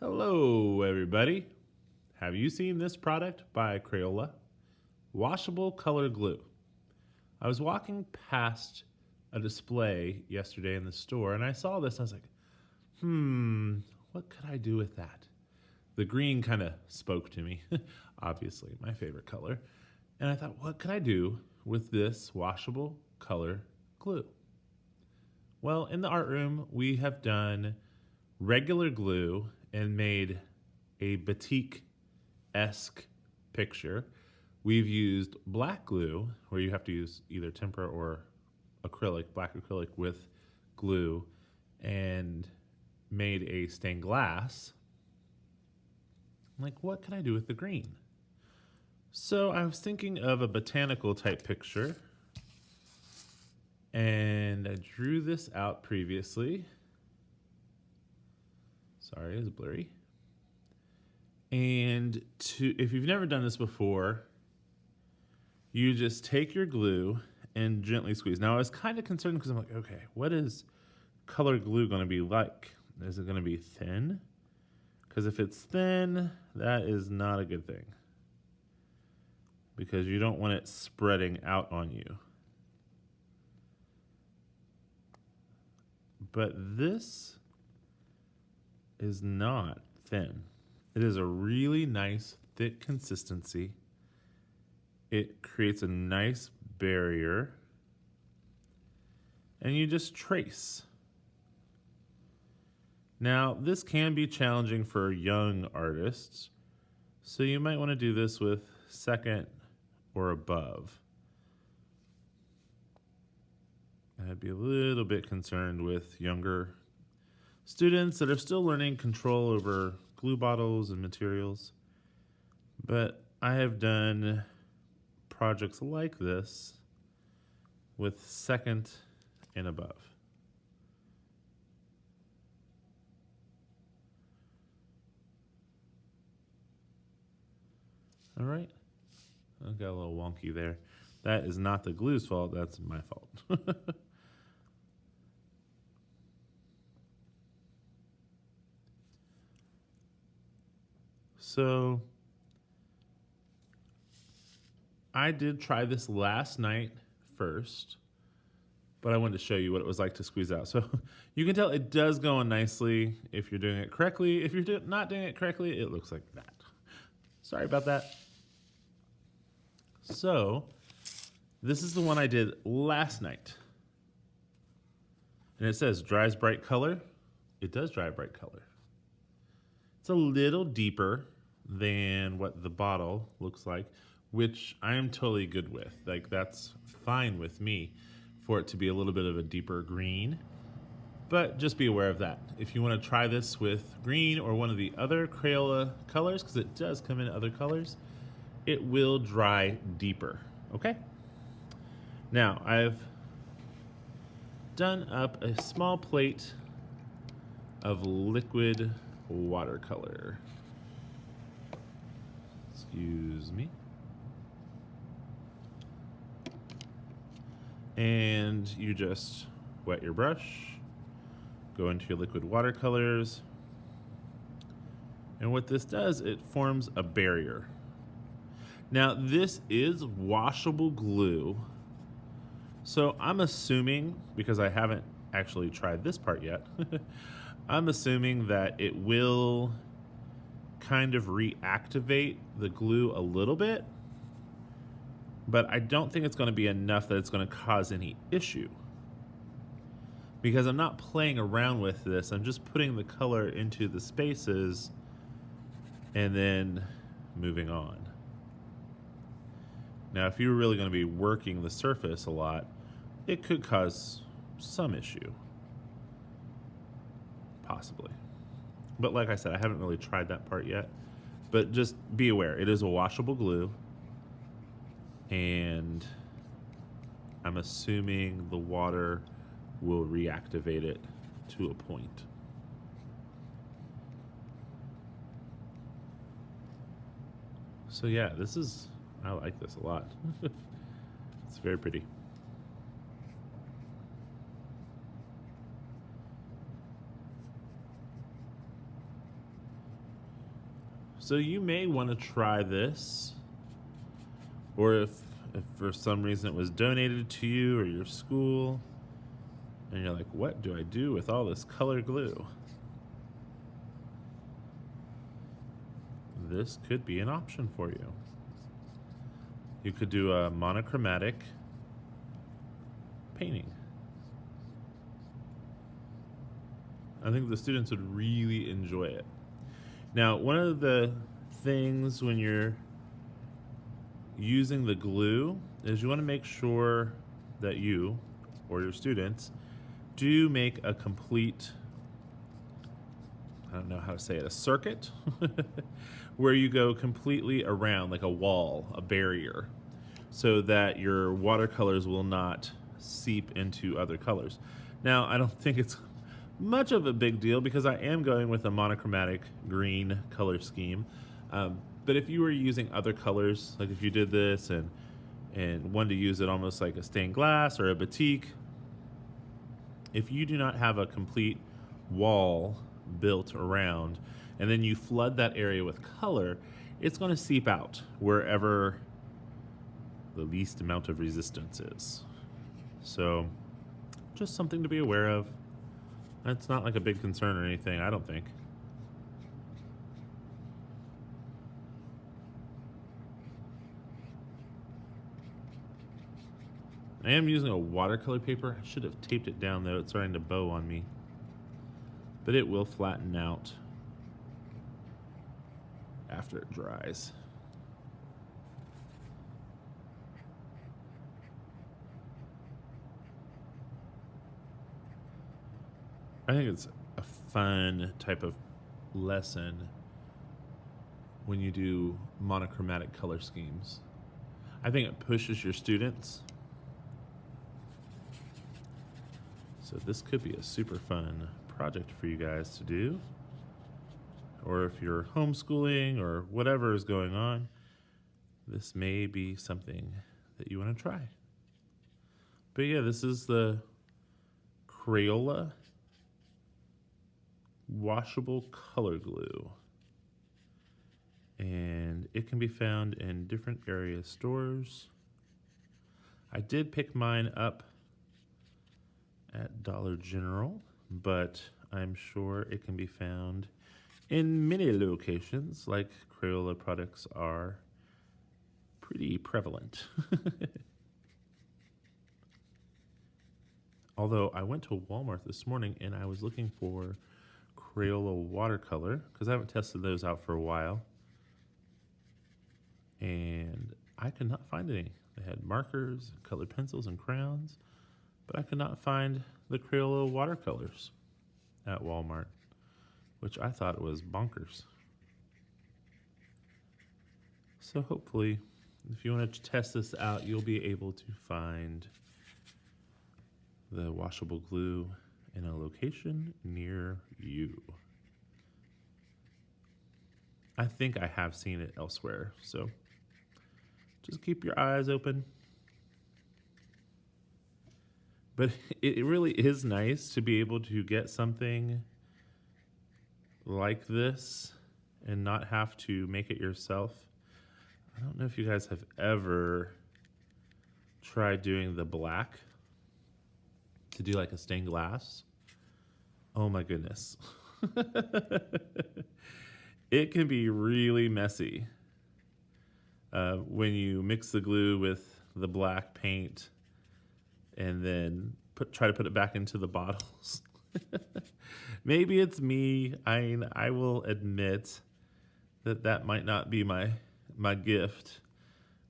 Hello, everybody. Have you seen this product by Crayola? Washable color glue. I was walking past a display yesterday in the store and I saw this and I was like, what could I do with that? The green kind of spoke to me, obviously, my favorite color. And I thought, what could I do with this washable color glue? Well, in the art room, we have done regular glue and made a batik-esque picture. We've used black glue, where you have to use either tempera or acrylic, black acrylic with glue, and made a stained glass. I'm like, what can I do with the green? So I was thinking of a botanical type picture, and I drew this out previously. Sorry, it's blurry. And if you've never done this before, you just take your glue and gently squeeze. Now, I was kind of concerned because I'm like, okay, what is color glue going to be like? Is it going to be thin? Because if it's thin, that is not a good thing, because you don't want it spreading out on you. But this is not thin. It is a really nice, thick consistency. It creates a nice barrier. And you just trace. Now, this can be challenging for young artists, so you might want to do this with second or above. I'd be a little bit concerned with younger students that are still learning control over glue bottles and materials. But I have done projects like this with second and above. All right. I got a little wonky there. That is not the glue's fault, that's my fault. So I did try this last night first, but I wanted to show you what it was like to squeeze out. So you can tell it does go on nicely if you're doing it correctly. If you're not doing it correctly, it looks like that. Sorry about that. So this is the one I did last night. And it says dries bright color. It does dry bright color. It's a little deeper than what the bottle looks like, which I am totally good with. Like, that's fine with me for it to be a little bit of a deeper green. But just be aware of that. If you want to try this with green or one of the other Crayola colors, because it does come in other colors, it will dry deeper, okay? Now, I've done up a small plate of liquid watercolor. Excuse me. And you just wet your brush, go into your liquid watercolors, and what this does, it forms a barrier. Now, this is washable glue, so I'm assuming, because I haven't actually tried this part yet, I'm assuming that it will kind of reactivate the glue a little bit, but I don't think it's going to be enough that it's going to cause any issue, because I'm not playing around with this. I'm just putting the color into the spaces and then moving on. Now, if you're really going to be working the surface a lot, it could cause some issue, possibly. But like I said, I haven't really tried that part yet. But just be aware, it is a washable glue, and I'm assuming the water will reactivate it to a point. So yeah, I like this a lot. It's very pretty. So you may want to try this, or if for some reason it was donated to you or your school, and you're like, what do I do with all this color glue? This could be an option for you. You could do a monochromatic painting. I think the students would really enjoy it. Now, one of the things when you're using the glue is you want to make sure that you or your students do make a complete, I don't know how to say it, a circuit where you go completely around, like a wall, a barrier, so that your watercolors will not seep into other colors. Now, I don't think it's much of a big deal because I am going with a monochromatic green color scheme. But if you were using other colors, like if you did this and wanted to use it almost like a stained glass or a batik, if you do not have a complete wall built around and then you flood that area with color, it's going to seep out wherever the least amount of resistance is. So just something to be aware of. It's not like a big concern or anything, I don't think. I am using a watercolor paper. I should have taped it down though. It's starting to bow on me. But it will flatten out after it dries. I think it's a fun type of lesson when you do monochromatic color schemes. I think it pushes your students. So this could be a super fun project for you guys to do. Or if you're homeschooling or whatever is going on, this may be something that you want to try. But yeah, this is the Crayola washable color glue. And it can be found in different area stores. I did pick mine up at Dollar General, but I'm sure it can be found in many locations, like Crayola products are pretty prevalent. Although I went to Walmart this morning and I was looking for Crayola watercolor because I haven't tested those out for a while. And I could not find any. They had markers, colored pencils, and crayons, but I could not find the Crayola watercolors at Walmart, which I thought was bonkers. So hopefully, if you want to test this out, you'll be able to find the washable glue in a location near you. I think I have seen it elsewhere, so just keep your eyes open. But it really is nice to be able to get something like this and not have to make it yourself. I don't know if you guys have ever tried doing the black to do like a stained glass. Oh my goodness. It can be really messy when you mix the glue with the black paint and then try to put it back into the bottles. Maybe it's me. I will admit that might not be my gift,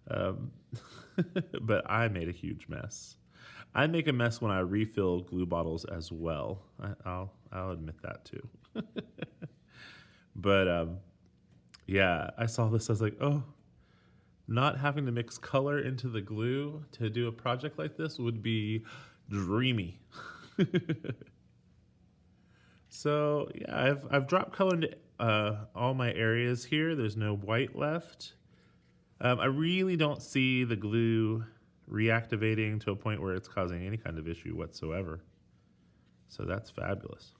but I made a huge mess. I make a mess when I refill glue bottles as well. I'll admit that too. But yeah, I saw this. I was like, oh, not having to mix color into the glue to do a project like this would be dreamy. So yeah, I've dropped color into all my areas here. There's no white left. I really don't see the glue reactivating to a point where it's causing any kind of issue whatsoever. So that's fabulous.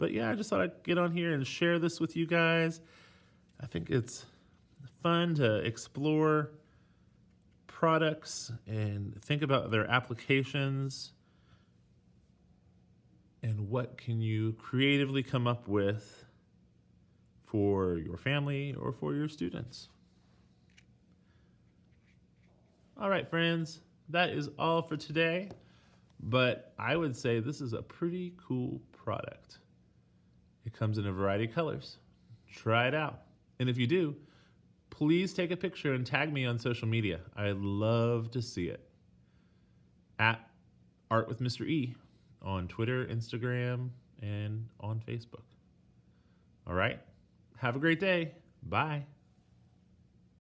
But yeah, I just thought I'd get on here and share this with you guys. I think it's fun to explore products and think about their applications and what can you creatively come up with for your family or for your students. All right, friends, that is all for today, but I would say this is a pretty cool product. It comes in a variety of colors. Try it out. And if you do, please take a picture and tag me on social media. I'd love to see it. At Art with Mr. E on Twitter, Instagram, and on Facebook. All right. Have a great day. Bye.